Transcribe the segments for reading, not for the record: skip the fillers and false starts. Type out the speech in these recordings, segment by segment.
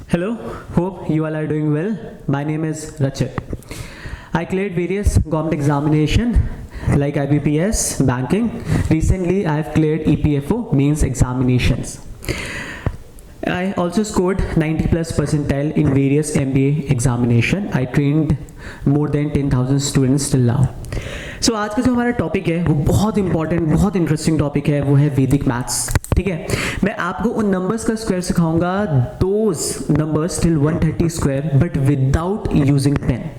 Hello, hope you all are doing well. My name is Rachit. I cleared various government examination like IBPS, banking. Recently, I have cleared EPFO, means examinations. I also scored 90 plus percentile in various MBA examination. I trained more than 10,000 students till now. So आज का जो हमारा topic है वो बहुत important, बहुत interesting topic है, वो है वैदिक मैथ्स. ठीक है, मैं आपको उन नंबर्स का स्क्वायर सिखाऊंगा, those numbers till 130 square but without using pen.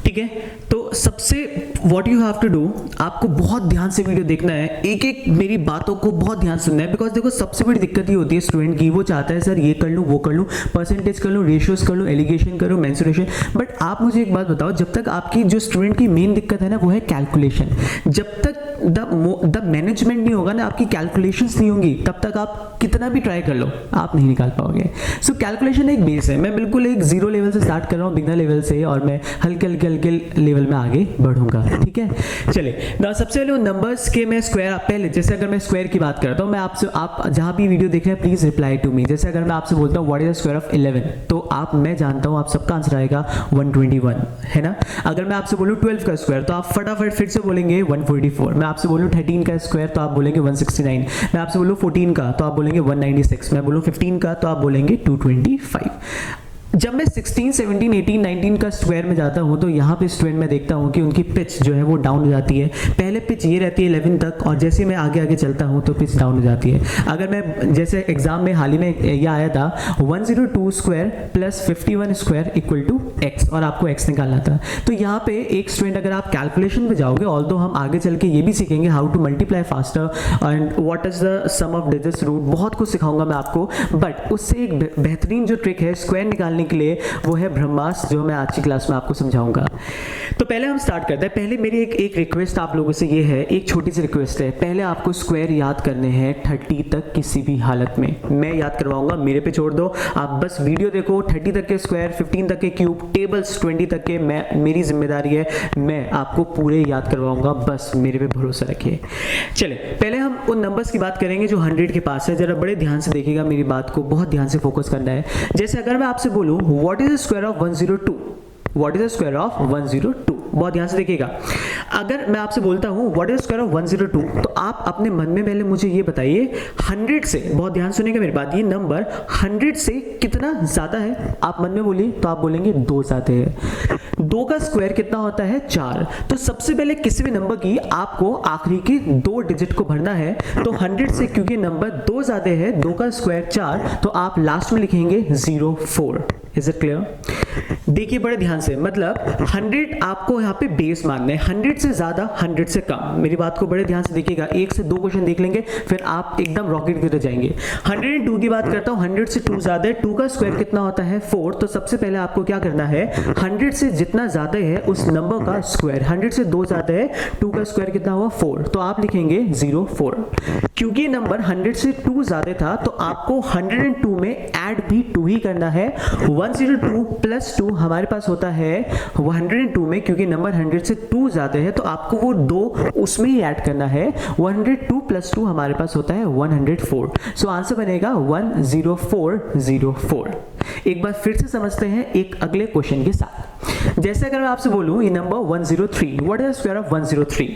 ठीक है, तो सबसे what you have to do, आपको बहुत ध्यान से वीडियो देखना है, एक एक मेरी बातों को बहुत ध्यान सुनना है. बिकॉज देखो सबसे बड़ी दिक्कत ये होती है स्टूडेंट की, वो चाहता है सर ये कर लूँ, वो कर लूँ, परसेंटेज कर लूँ, रेशियोज कर लूँ, एलिगेशन करूँ, मेंसुरेशन. बट आप मुझे एक बात बताओ, जब तक आपकी जो स्टूडेंट की मेन दिक्कत है ना वो है कैलकुलेशन, जब तक द मैनेजमेंट नहीं होगा ना, आपकी कैलकुलेशंस नहीं होंगी, तब तक आप कितना भी ट्राई कर लो आप नहीं निकाल पाओगे. सो कैलकुलेशन एक बेस है. मैं बिल्कुल एक जीरो लेवल से स्टार्ट कर रहा हूँ, बिगनर लेवल से, और मैं हल्के हल्के हल्के लेवल में आगे बढ़ूंगा. ठीक है, चलिए ना, सबसे पहले नंबर्स के मैं स्क्वायर, पहले जैसे अगर मैं स्क्वायर की बात करता हूँ, मैं आपसे, आप जहां भी वीडियो देख रहे हैं प्लीज रिप्लाई टू मी. जैसे अगर मैं आपसे बोलता हूँ what is the square of 11, तो आप, मैं जानता हूँ आप सबका आंसर आएगा 121, है ना. अगर मैं आपसे बोलूँ 12 का स्क्वायर तो आप फटाफट फिर से बोलेंगे 144. मैं आपसे बोलूँ 13 का स्क्वायर तो आप बोलेंगे 169. मैं आपसे बोलूँ 14 का तो आप बोलेंगे 196. मैं बोलूँ 15 का तो आप बोलेंगे 225. जब मैं 16, 17, 18, 19 का स्क्वायर में जाता हूँ तो यहाँ पे स्टूडेंट मैं देखता हूँ कि उनकी पिच जो है वो डाउन हो जाती है. पहले पिच ये रहती है 11 तक, और जैसे मैं आगे आगे चलता हूँ तो पिच डाउन हो जाती है. अगर मैं जैसे एग्जाम में हाल ही में यह आया था 102 square plus 51 square equal to X, और आपको एक्स निकालना था. तो यहाँ पे एक स्टूडेंट, अगर आप कैलकुलेशन में जाओगे, ऑल्दो हम आगे चल के ये भी सीखेंगे how to multiply faster and what is the sum of digits root, बहुत कुछ सिखाऊंगा मैं आपको. बट उससे एक बेहतरीन जो ट्रिक है स्क्वायर निकालने के लिए, वो है ब्रह्मास्त्र, जो मैं आज की क्लास में आपको समझाऊंगा. तो पहले हम स्टार्ट करते हैं. पहले मेरी एक रिक्वेस्ट आप लोगों से ये है, एक छोटी सी रिक्वेस्ट है, पहले आपको स्क्वायर याद करने हैं 30 तक किसी भी हालत में. मैं याद करवाऊंगा, मेरे पे छोड़ दो, आप बस वीडियो देखो. 30 तक के स्क्वायर, 15 तक के क्यूब, टेबल्स 20 तक के, मेरी जिम्मेदारी है, मैं आपको पूरे याद करवाऊंगा, बस मेरे पे भरोसा रखिए. चले, पहले हम उन नंबर्स की बात करेंगे जो 100 के पास है. जरा बड़े ध्यान से देखिएगा, मेरी बात को बहुत ध्यान से फोकस करना है. जैसे अगर मैं आपसे बोलूं what is the square of 102, what is the square of 102, बहुत ध्यान से देखिएगा. अगर मैं आपसे बोलता हूं व्हाट इज स्क्वायर ऑफ 102, तो आप अपने मन में पहले मुझे ये बताइए 100 से, बहुत ध्यान सुनिएगा मेरी बात, ये नंबर 100 से कितना ज्यादा है, आप मन में बोलिए, तो आप बोलेंगे 2 ज्यादा है. 2 का स्क्वायर कितना होता है 4. तो सबसे पहले किसी भी नंबर की आपको आखिरी के 2 डिजिट को भरना है. तो 100 से क्योंकि नंबर 2 ज्यादा है, 2 का स्क्वायर 4, तो आप लास्ट में लिखेंगे 04. Is it clear? देखिए बड़े ध्यान से, मतलब 100 आपको यहाँ पे बेस मानना है, 100 से ज्यादा, 100 से कम. मेरी बात को बड़े ध्यान से देखिएगा, 1 से 2 क्वेश्चन देख लेंगे, फिर आप एकदम रॉकेट की तरह जाएंगे. 102 की बात करता हूँ, 100 से 2 ज्यादा है, 2 का स्क्वायर कितना होता है 4. तो सबसे पहले आपको क्या करना है, 100 से जितना ज्यादा है उस नंबर का स्क्वायर, 100 से 2 ज्यादा है, 2 का स्क्वायर कितना हुआ 4, तो आप लिखेंगे 04. क्योंकि नंबर 100 से 2 ज्यादा था, तो आपको 102 में ऐड भी 2 ही करना है. 102 प्लस 2 हमारे पास होता है 102 में, क्योंकि नंबर 100 से 2 ज्यादा है, तो आपको वो 2 उसमें ही ऐड करना है. 102 प्लस 2 हमारे पास होता है 104. सो आंसर बनेगा 10404. एक बार फिर से समझते हैं एक अगले क्वेश्चन के साथ. जैसे अगर मैं आपसे बोलूं ये number 103, what is the square of 103.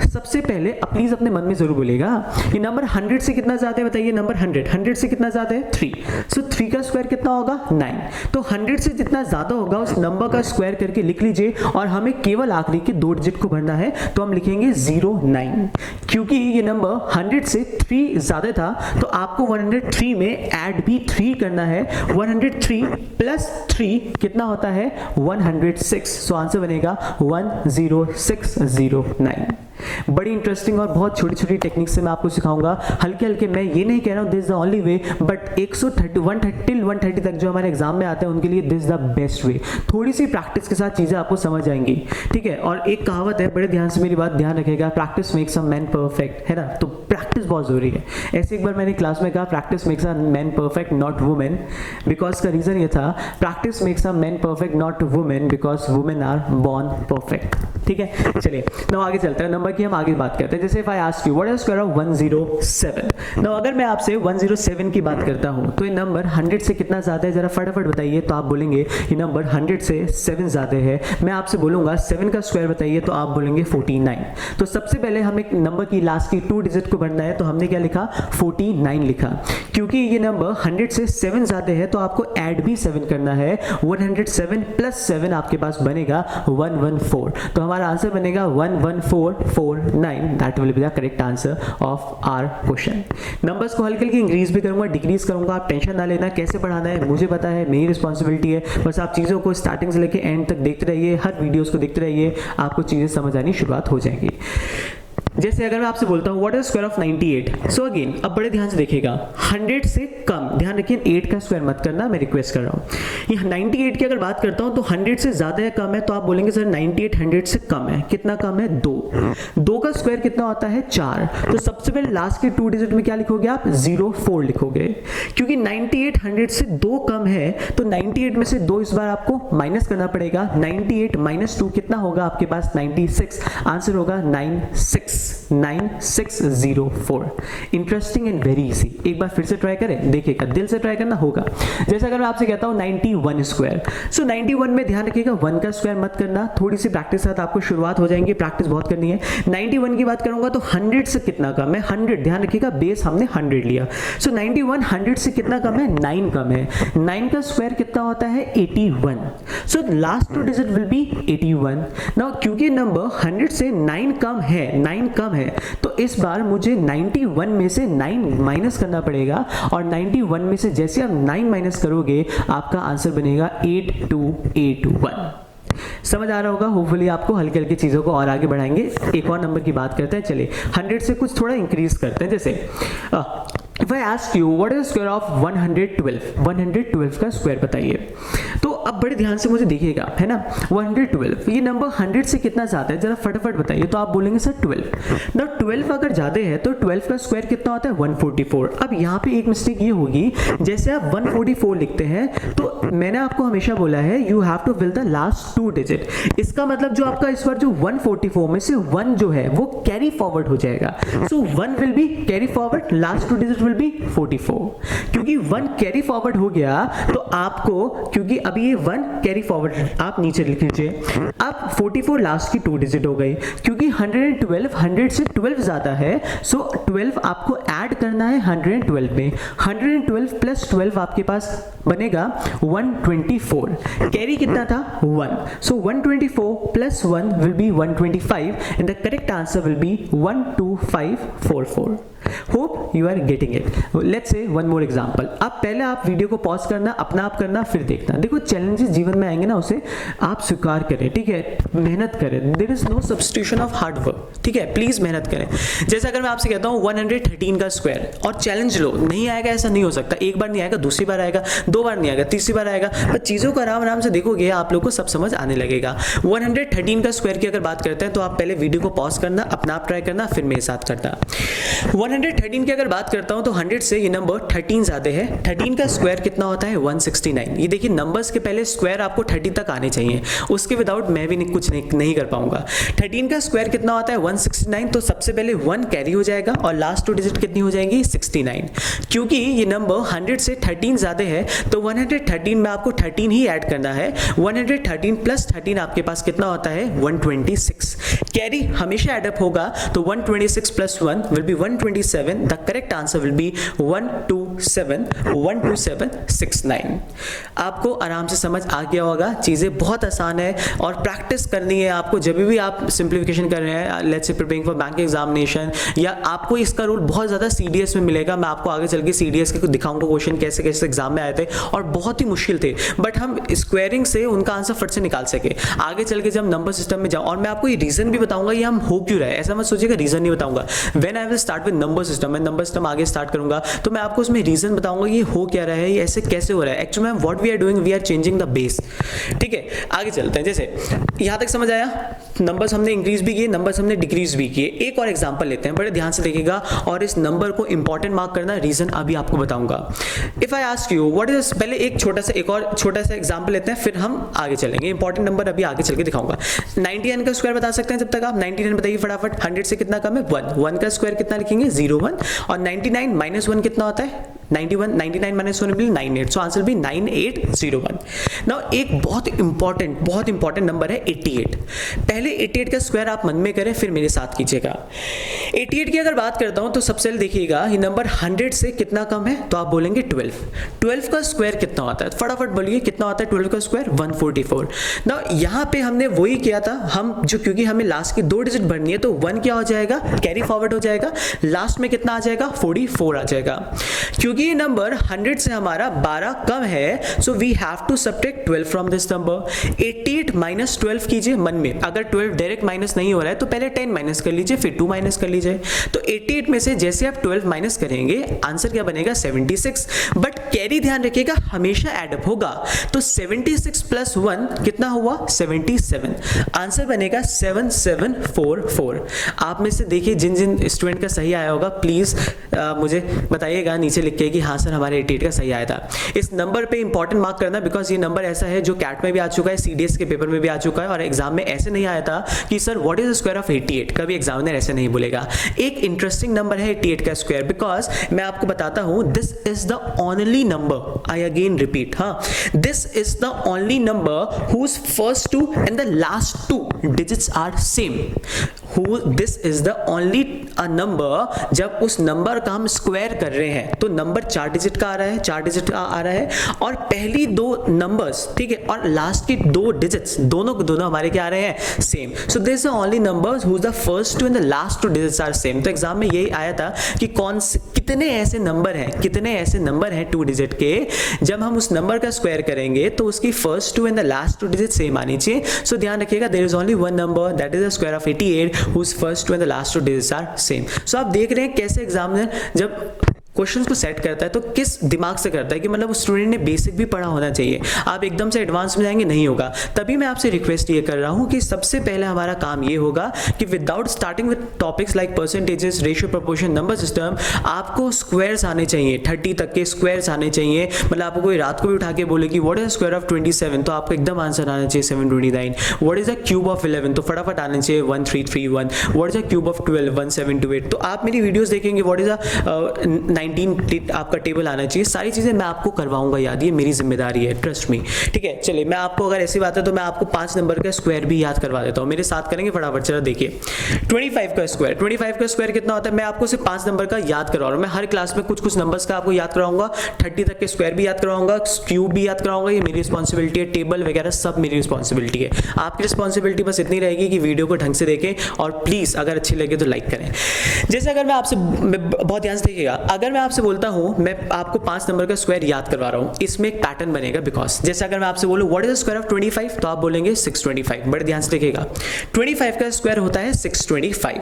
सबसे पहले प्लीज अपने मन में जरूर बोलेगा ये नंबर 100 से कितना ज्यादा है, बताइए. नंबर 100 से कितना ज्यादा है 3. सो 3 का स्क्वायर कितना होगा 9. तो 100 से जितना ज्यादा होगा उस नंबर का स्क्वायर करके लिख लीजिए, और हमें केवल आखिरी के 2 डिजिट को भरना है, तो हम लिखेंगे 09. क्योंकि ये नंबर 100 से 3 ज्यादा था, तो आपको 103 में ऐड भी 3 करना है. 103 प्लस 3 कितना होता है 106. सो आंसर बनेगा 10609. बड़ी इंटरेस्टिंग और बहुत छोटी छोटी टेक्निक से मैं आपको सिखाऊंगा, हल्के हल्के. मैं ये नहीं कह रहा हूँ this is the only way, but 130 तक जो हमारे एग्जाम में आते हैं उनके लिए this is the best way. थोड़ी सी प्रैक्टिस के साथ चीजें आपको समझ जाएंगी, ठीक है. और एक कहावत है, बड़े ध्यान से मेरी बात ध्यान रखेगा, practice makes a man perfect, है ना. तो प्रैक्टिस बहुत जरूरी है. ऐसे एक बार मैंने क्लास में कहा practice makes a man perfect not women, because का रीजन रीजन ये था, practice makes a man perfect not women because women are born perfect. ठीक है, चलिए नाउ आगे चलते हैं, नंबर की हम आगे बात करते हैं। जैसे if I ask you what is square of 107, now अगर मैं आपसे 107 की बात करता हूं तो ये नंबर 100 से कितना ज्यादा है, जरा फटाफट बताइए। तो आप बोलेंगे ये नंबर 100 से 7 ज्यादा है। मैं आपसे बोलूंगा 7 का स्क्वायर बताइए तो आप बोलेंगे 49। तो सबसे पहले हमें नंबर की लास्ट की 2 डिजिट को बढ़ना है, तो हमने क्या लिखा, 49 लिखा। क्योंकि ये नंबर 100 से 7 ज्यादा है तो आपको ऐड भी 7 करना है। 107 प्लस 7 आपके पास बनेगा 114, तो हमारा आंसर बनेगा 11449। That will be the correct answer of our question. Numbers को हल्के हल्के इंक्रीज भी करूंगा, डिक्रीज करूंगा, आप टेंशन ना लेना, कैसे बढ़ाना है मुझे पता है, मेरी रिस्पॉन्सिबिलिटी है। बस आप चीज़ों को स्टार्टिंग से लेके एंड तक देखते रहिए, हर वीडियोस को देखते रहिए, आपको चीज़ें समझ आनी शुरुआत हो जाएंगी। जैसे अगर मैं आपसे बोलता हूँ what is square of 98, so again अब बड़े ध्यान से देखिएगा, 100 से कम, ध्यान रखिए 8 का स्क्वायर मत करना, मैं रिक्वेस्ट कर रहा हूँ। ये 98 की अगर बात करता हूँ तो 100 से ज्यादा है कम है, तो आप बोलेंगे सर 98 100 से कम है, कितना कम है, 2 का स्क्वायर कितना होता है, 4। तो सबसे पहले लास्ट के 2 डिजिट में क्या लिखोगे आप, 04 लिखोगे, क्योंकि 98 100 से 2 कम है, तो 98 में से 2 इस बार आपको माइनस करना पड़ेगा। 98 माइनस 2 कितना होगा आपके पास, 96। आंसर होगा 9604। Interesting and very easy. एक बार फिर से ट्राई करें, देखिएगा, दिल से ट्राई करना होगा। जैसे अगर मैं आपसे कहता हूं 91 स्क्वायर, सो 91 में ध्यान रखिएगा 1 का स्क्वायर मत करना, थोड़ी सी प्रैक्टिस के साथ आपको शुरुआत हो जाएंगी, प्रैक्टिस बहुत करनी है। 91 की बात करूंगा तो 100 से कितना कम है, 100, ध्यान रखिएगा बेस हमने 100 लिया, सो 91 100 से कितना कम है, 9 कम है। 9 का स्क्वायर कितना होता है, 81। So last 2 digit will be 81। Now क्योंकि नंबर 100 से 9 कम है, 9 कम है, तो इस बार मुझे 91 में से 9 माइनस करना पड़ेगा, और 91 में से जैसे आप 9 माइनस करोगे आपका आंसर बनेगा 8281। समझ आ रहा होगा, होपफुली आपको हल्के हल्के चीज़ों को और आगे बढ़ाएंगे। एक और नंबर की बात करते हैं, चलिए 100 से कुछ थोड़ा इंक्रीज करते हैं। जैसे If I ask you what is square of 112, 112 का स्क्वायर बताइए। तो अब बड़े ध्यान से मुझे देखिएगा, है ना, 112 ये नंबर 100 से कितना ज्यादा है, जरा फटाफट बताइए। तो आप बोलेंगे सर 12। ना 12 अगर ज्यादा है तो 12 का स्क्वायर कितना होता है, 144। अब यहाँ पे एक मिस्टेक ये होगी, जैसे आप 144 लिखते हैं तो मैंने आपको हमेशा बोला है you have to fill the last 2 digit. इसका मतलब जो आपका इस बार जो 144 में से 1 जो है वो कैरी फॉरवर्ड हो जाएगा, सो 1 will be carry forward, last 2 digit will be 44। क्योंकि 1 कैरी फॉरवर्ड हो गया तो आपको, क्योंकि अभी ये 1 कैरी फॉरवर्ड आप नीचे लिख लीजिए, अब 44 लास्ट की 2 डिजिट हो गई। क्योंकि 112 100 से 12 ज्यादा है, सो 12 आपको ऐड करना है 112 में। 112 प्लस 12 आपके पास बनेगा 124। कैरी कितना था, 1, so 124 plus 1 will be 125 and the correct answer will be 12544। Hope you are getting it. Let's say one more example. अब पहले आप वीडियो को पॉज करना, अपना आप करना, फिर देखना। देखो चैलेंजेस जीवन में आएंगे ना, उसे आप स्वीकार करें, ठीक है, मेहनत करें। There is no substitution of hard work, ठीक है, प्लीज मेहनत करें। जैसे अगर मैं आपसे कहता हूँ 113 का स्क्वायर और चैलेंज लो, नहीं आएगा ऐसा नहीं हो सकता, एक बार नहीं आएगा, दूसरी बार आएगा, 2 बार नहीं आएगा, तीसरी बार आएगा, पर चीजों को आराम आराम से देखोगे आप लोग को सब समझ आने लगेगा। 113 का स्क्वायर की अगर बात करते हैं तो आप पहले वीडियो को पॉज करना, अपना आप ट्राई करना, फिर मेरे साथ करना। 113 की अगर बात करता हूं तो 100 से ये नंबर 13 ज्यादा है। 13 का स्क्वायर कितना होता है, 169। ये देखिए नंबर्स के पहले स्क्वायर आपको 30 तक आने चाहिए, उसके विदाउट मैं भी कुछ नहीं कर पाऊंगा। 13 का स्क्वायर कितना होता है, 169। तो सबसे पहले 1 कैरी हो जाएगा और लास्ट 2 डिजिट कितनी हो जाएंगी, 69। क्योंकि ये नंबर 100 से 13 ज्यादा है तो 113 में आपको 13 ही ऐड करना है। 113 प्लस 13 आपके पास कितना होता है, 126। कैरी हमेशा एडअप होगा, तो 126 plus 1 will B 127। The correct answer will B 12769। आपको आराम से समझ आ गया होगा, चीजें बहुत आसान है और प्रैक्टिस करनी है आपको। जब भी आप सिंप्लीफिकेशन कर रहे हैं, let's say preparing for bank examination, या आपको इसका रूल बहुत ज्यादा सीडीएस में मिलेगा। मैं आपको आगे चल के सीडीएस के दिखाऊंगा क्वेश्चन कैसे कैसे एग्जाम में आए थे और बहुत ही मुश्किल थे, बट हम स्क्वायरिंग से उनका आंसर फट से निकाल सके। आगे चल के जब नंबर सिस्टम में जाऊं, और मैं आपको ये रीजन भी बताऊंगा ये हम हो क्यों रहा है, ऐसा मत सोचिएगा रीजन नहीं बताऊंगा। When I will start with number system, numbers term आगे स्टार्ट करूंगा तो मैं आपको उसमें रीजन बताऊंगा ये हो क्या रहा है, ये ऐसे कैसे हो रहा है। Actually ma'am what we are doing, we are changing the base. ठीक है, आगे चलते हैं। जैसे यहां तक समझ आया, नंबर्स हमने इंक्रीज भी किए, नंबर्स हमने डिक्रीज भी किए। एक और एग्जांपल लेते हैं, बड़े ध्यान से देखिएगा और इस नंबर को इंपॉर्टेंट मार्क करना, रीजन अभी आपको बताऊंगा। If I ask you what is, पहले एक और छोटा सा एग्जांपल लेते हैं, फिर हम आगे चलेंगे। इंपॉर्टेंट नंबर अभी आगे चल के दिखाऊंगा। 99 का स्क्वायर बता सकते हैं जब तक आप? 99 बताइए फटाफट। 100 से कितना कम है? 1। 1 का स्क्वायर कितना लिखेंगे? 01। और 99 माइनस 1 कितना होता है? 91। 99 माइनस 1 विल 98, सो आंसर भी 9801। नाउ एक बहुत इंपॉर्टेंट नंबर है 88। पहले 88 का स्क्वायर आप मन में करें, फिर मेरे साथ कीजिएगा। 88 की अगर बात करता हूं तो सबसे पहले देखिएगा ये नंबर 100 से कितना कम है, तो आप बोलेंगे 12। 12 का स्क्वायर कितना होता है? फटाफट बोलिए कितना होता है 12 का स्क्वायर? 144। नाउ यहां पे हमने वही किया था, हम जो, क्योंकि हमें लास्ट की 2 डिजिट भरनी है तो 1 क्या हो जाएगा? कैरी फॉरवर्ड हो जाएगा, लास्ट में कितना आ जाएगा? 44 आ जाएगा। क्योंकि ये नंबर 100 से हमारा 12 कम है, so we have to subtract 12 from this number. 88 minus 12 कीजिए मन में। अगर 12 डायरेक्ट माइनस नहीं हो रहा है तो पहले 10 माइनस कर लीजिए, फिर 2 माइनस कर लीजिए। तो 88 में से जैसे आप 12 माइनस करेंगे आंसर क्या बनेगा? 76। बट कैरी ध्यान रखिएगा हमेशा एडअप होगा, तो 76 प्लस 1 कितना हुआ? 77। आंसर बनेगा 7744। आप में से देखिए जिन जिन स्टूडेंट का सही आया होगा प्लीज मुझे बताइएगा नीचे लिख के कि हाँ सर हमारे 88 का सही आया था। इस नंबर पे इंपॉर्टेंट मार्क करना, बिकॉज ये नंबर ऐसा है जो कैट में भी आ चुका है, सीडीएस के पेपर में भी आ चुका है, और एग्जाम में ऐसे नहीं आया था कि sir what is the square of 88। कभी एग्जामिनर ऐसे नहीं बोलेगा। एक इंटरेस्टिंग नंबर है 88 का स्क्वायर, बिकॉज मैं आपको बताता हूं this is the only number, I again repeat, हाँ, this is the only number whose first two and the last 2 digits are same. This is the only number, जब उस number का हम स्क्वायर कर रहे हैं तो नंबर 4 डिजिट का आ रहा है, 4 डिजिट का आ रहा है, और पहली 2 नंबर्स, ठीक है, और लास्ट की 2 डिजिट्स दोनों हमारे क्या आ रहे हैं? Same. So this is the only numbers whose the first 2 and the last 2 digits are same. तो एग्जाम में यही आया था कि कितने ऐसे नंबर हैं 2 डिजिट के, जब हम उस नंबर का स्क्वायर करेंगे तो उसकी first 2 and the last 2 digit same आनी चाहिए। सो ध्यान रखिएगा there is only one number, that is the square of 88 whose first 2 and the last 2 digits are same। So आप देख रहे हैं कैसे एग्जामिनर जब क्वेश्चंस को सेट करता है तो किस दिमाग से करता है कि मतलब उस स्टूडेंट ने बेसिक भी पढ़ा होना चाहिए। आप एकदम से एडवांस में जाएंगे नहीं होगा। तभी मैं आपसे रिक्वेस्ट ये कर रहा हूँ कि सबसे पहले हमारा काम ये होगा कि without starting with topics like percentages, ratio, proportion, number system, आपको स्क्वायर्स आने चाहिए, 30 तक के स्क्वायर्स आने चाहिए। मतलब आपको कोई रात को भी उठा के बोले कि व्हाट इज स्क्वायर ऑफ 27, तो आपको एकदम आंसर आना चाहिए 729। What is the cube of 11, तो फटाफट आना चाहिए 1331। What is the cube of 12, 1728। तो आप मेरी वीडियोस देखेंगे, व्हाट इज द 19 आपका टेबल आना चाहिए। सारी चीजें मैं आपको करवाऊंगा याद, ये मेरी जिम्मेदारी है, ट्रस्ट मी। ठीक है, चलिए मैं आपको, अगर ऐसी बात है तो मैं आपको 5 नंबर का स्क्वायर भी याद करवा देता हूं, मेरे साथ करेंगे फटाफट। चलो देखिए 25 का स्क्वायर, 25 का स्क्वायर कितना होता है? मैं आपको सिर्फ 5 नंबर का याद करवा रहा हूं। मैं हर क्लास में कुछ नंबर्स का आपको याद करवाऊंगा, 30 तक के स्क्वायर भी याद करवाऊंगा, क्यूब भी याद करवाऊंगा, ये मेरी रिस्पॉन्सिबिलिटी है, टेबल वगैरह सब मेरी रिस्पॉन्सिबिलिटी है। आपकी रिस्पॉन्सिबिलिटी बस इतनी रहेगी कि वीडियो को ढंग से देखें और प्लीज अगर अच्छी लगे तो लाइक करें। जैसे अगर मैं आपसे, बहुत ध्यान से देखिएगा, अगर मैं आपसे बोलता हूं मैं आपको 5 नंबर का स्क्वायर याद करवा रहा हूं, इसमें एक पैटर्न बनेगा। बिकॉज जैसे अगर मैं आपसे बोलूं what is the square of 25, तो आप बोलेंगे 625। बड़े ध्यान से देखिएगा, 25 का स्क्वायर होता है 625,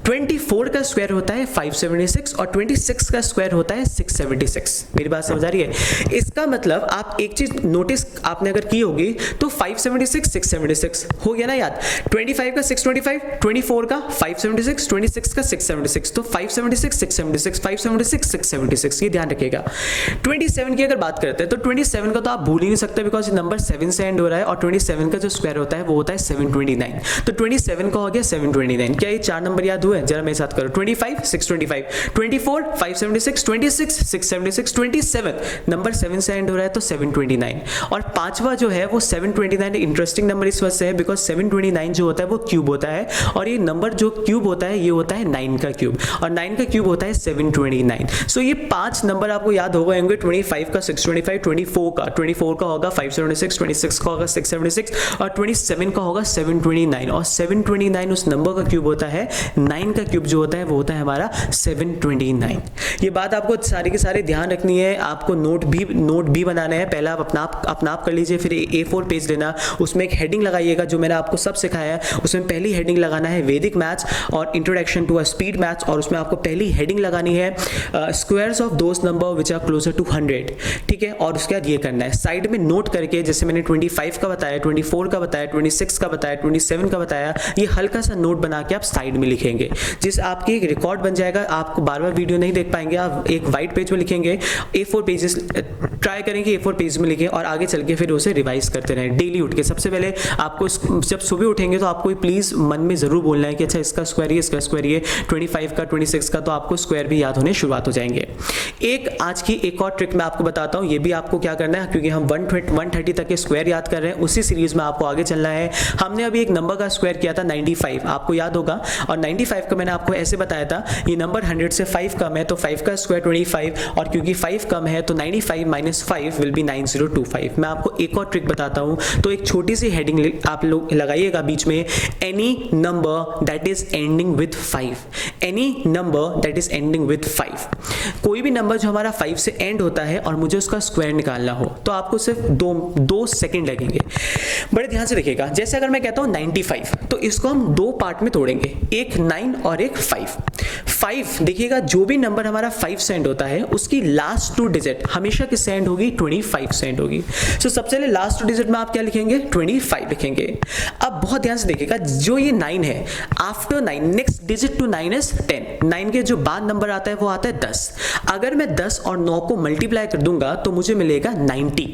24 का स्क्वायर होता है 576 और 26 का स्क्वायर होता है 676। मेरी बात समझ आ रही है? इसका मतलब आप एक चीज नोटिस आपने अगर की होगी तो 576 676 हो गया ना याद। 25 का 625, 24 का 576, 26 का 676, तो 576 676, 576 676, ये ध्यान रखिएगा। 27 की अगर बात करते हैं तो 27 का तो आप भूल ही नहीं सकते, बिकॉज नंबर 7 से एंड हो रहा है, और 27 का जो स्क्वायर होता है वो होता है 729। तो 27 का हो गया 729। क्या ये 4 नंबर याद हुए? जरा मेरे साथ करो। 25 625, 24 576, 26 676, 27 नंबर 7 से एंड हो रहा है तो 729। और पांचवा जो है वो 729, इंटरेस्टिंग नंबर इस वजह से है बिकॉज 729 जो होता है वो क्यूब होता है, और ये नंबर जो क्यूब होता है ये होता है 9 का क्यूब, और 9 का क्यूब होता है 729। सो ये 5 नंबर आपको याद हो गए होंगे, 25 का 625, 24 का होगा 576, 26 का होगा 676 और 27 का होगा 729 और 729 उस नंबर का क्यूब होता है, 9 का क्यूब जो होता है वो होता है हमारा 729। ये बात आपको सारी के सारे ध्यान रखनी है, आपको नोट भी बनाना है। पहला आप अपना आप कर लीजिए, फिर A4 पेज लेना, उसमें एक हेडिंग लगाइएगा जो मैंने आपको सब सिखाया है। उसमें पहली हेडिंग लगाना है वैदिक मैथ्स और introduction to a speed maths, और उसमें आपको पहली हेडिंग लगानी है squares of those number which are closer to 100, ठीक है। और उसके बाद ये करना है साइड में नोट करके, जैसे मैंने 25 का बताया, 24 का बताया, 26 का बताया, 27 का बताया, ये हल्का सा नोट बना के आप साइड में लिखेंगे, जिस आपकी एक रिकॉर्ड बन जाएगा। आपको बार बार वीडियो नहीं देख पाएंगे, आप एक वाइट पेज में लिखेंगे, A4 पेजेस ट्राई करेंगे A4 पेज में लिखें और आगे चल के फिर उसे रिवाइज करते रहें डेली उठ के। सबसे पहले आपको जब सुबह उठेंगे तो आपको प्लीज मन में जरूर बोलना है कि अच्छा इसका स्क्वायर ये, इसका स्क्वायर ये, 25 का 26 का, तो आपको स्क्वायर भी याद होने शुरुआत हो जाएंगे। आज की एक और ट्रिक मैं आपको बताता हूं, ये भी आपको क्या करना है, क्योंकि हम 130 तक के स्क्वायर याद कर रहे हैं, उसी सीरीज में आपको आगे चलना है। हमने अभी एक नंबर का स्क्वायर किया था 95, आपको याद होगा, और 95 का मैंने आपको ऐसे बताया था, ये नंबर 100 से 5 कम है तो 5 का स्क्वायर 25, और क्योंकि 5 कम है तो 95 माइनस 5 विल बी 9025। मैं आपको एक और ट्रिक बताता हूं, तो एक छोटी सी हेडिंग आप लोग लगाइएगा बीच में, any number that is ending with 5, any number that is ending with 5। कोई भी नंबर जो हमारा 5 से एंड होता है और मुझे उसका स्क्वायर निकालना हो तो आपको सिर्फ दो सेकंड लगेंगे। बड़े ध्यान से देखिएगा, जैसे अगर मैं कहता हूं 95, तो इसको हम दो पार्ट में तोड़ेंगे, एक 9 और एक 5। 5 देखिएगा, जो भी नंबर हमारा 5 से एंड होता है उसकी लास्ट 2 डिजिट हमेशा किससे एंड होगी, 25 से एंड होगी। सो सबसे पहले लास्ट 2 डिजिट में आप क्या लिखेंगे, 25 लिखेंगे। अब बहुत ध्यान से देखिएगा, जो ये 9 है, after 9 next digit to 9 is 10। 9 के जो बाद नंबर आता है वो आता है 10। अगर मैं 10 और 9 को मल्टीप्लाई कर दूंगा तो मुझे मिलेगा 90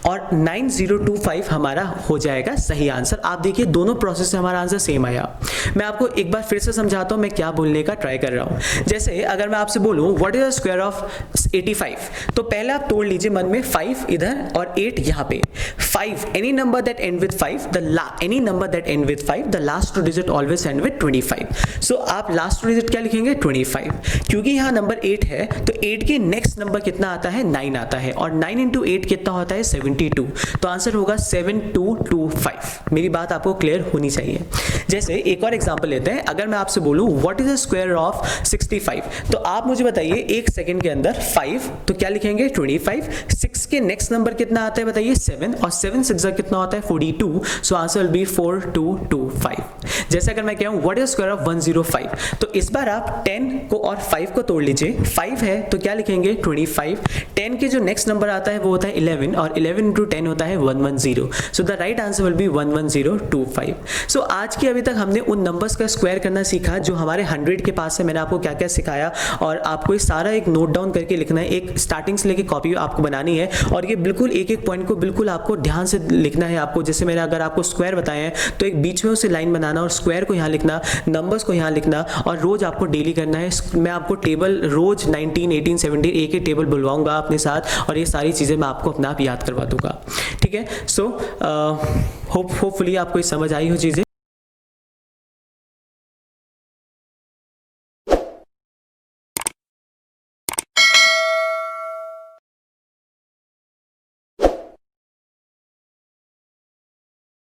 और 9025 हमारा हो जाएगा सही आंसर। आप देखिए दोनों प्रोसेस से हमारा आंसर सेम आया। मैं आपको एक बार फिर से समझाता हूं मैं क्या बोलने का ट्राई कर रहा हूं। जैसे अगर मैं आपसे बोलूं what is the square of 85, तो पहले आप तोड़ लीजिए मन में, 5 इधर और 8 यहां पे। 5 any number that and with 5, any number that and with 5, the last 2 digit always and with 25। सो आप लास्ट 2 डिजिट क्या लिखेंगे, 25। क्योंकि यहां नंबर 8 है तो 8 के नेक्स्ट नंबर कितना आता है, 9 आता है, और 9 इंटू 8 कितना होता है, 72। तो आंसर होगा 7225। मेरी बात आपको क्लियर होनी चाहिए। जैसे एक और एग्जांपल लेते हैं, अगर मैं आपसे बोलूं what is the square of 65, तो आप मुझे बताइए एक सेकंड के अंदर 5 तो क्या लिखेंगे, 25। 6 के नेक्स्ट नंबर कितना आता है बताइए, 7, और 7 6 कितना होता है, 42। So answer will B 4225। जैसे अगर मैं कहूं what is the square of 105, तो इस बार आप 10 को और 5 को तोड़ लीजिए। 5 है तो क्या लिखेंगे, 25। 10 के जो नेक्स्ट नंबर आता है वो होता है 11, और 11 इंटू 10 होता है 110। So the right answer will B 11025। सो आज की अभी तक हमने उन नंबर्स का स्क्वायर करना सीखा जो हमारे 100 के पास है। मैंने आपको क्या क्या सिखाया, और आपको ये सारा एक नोट डाउन करके लिखना है, एक स्टार्टिंग से लेके कॉपी आपको बनानी है, और ये बिल्कुल एक एक पॉइंट को बिल्कुल आपको ध्यान से लिखना है। आपको जैसे मैंने अगर आपको स्क्वायर बताए हैं तो एक बीच में उसे लाइन बनाना, और स्क्वायर को यहाँ लिखना, नंबर्स को यहाँ लिखना, और रोज आपको डेली करना है। मैं आपको टेबल रोज 19, 18, 17 एक एक टेबल बुलवाऊंगा अपने साथ, और ये सारी चीज़ें मैं आपको अपने आप याद करवा दूंगा, ठीक है। सो होपफुली आपको समझ आई हो चीज़ें।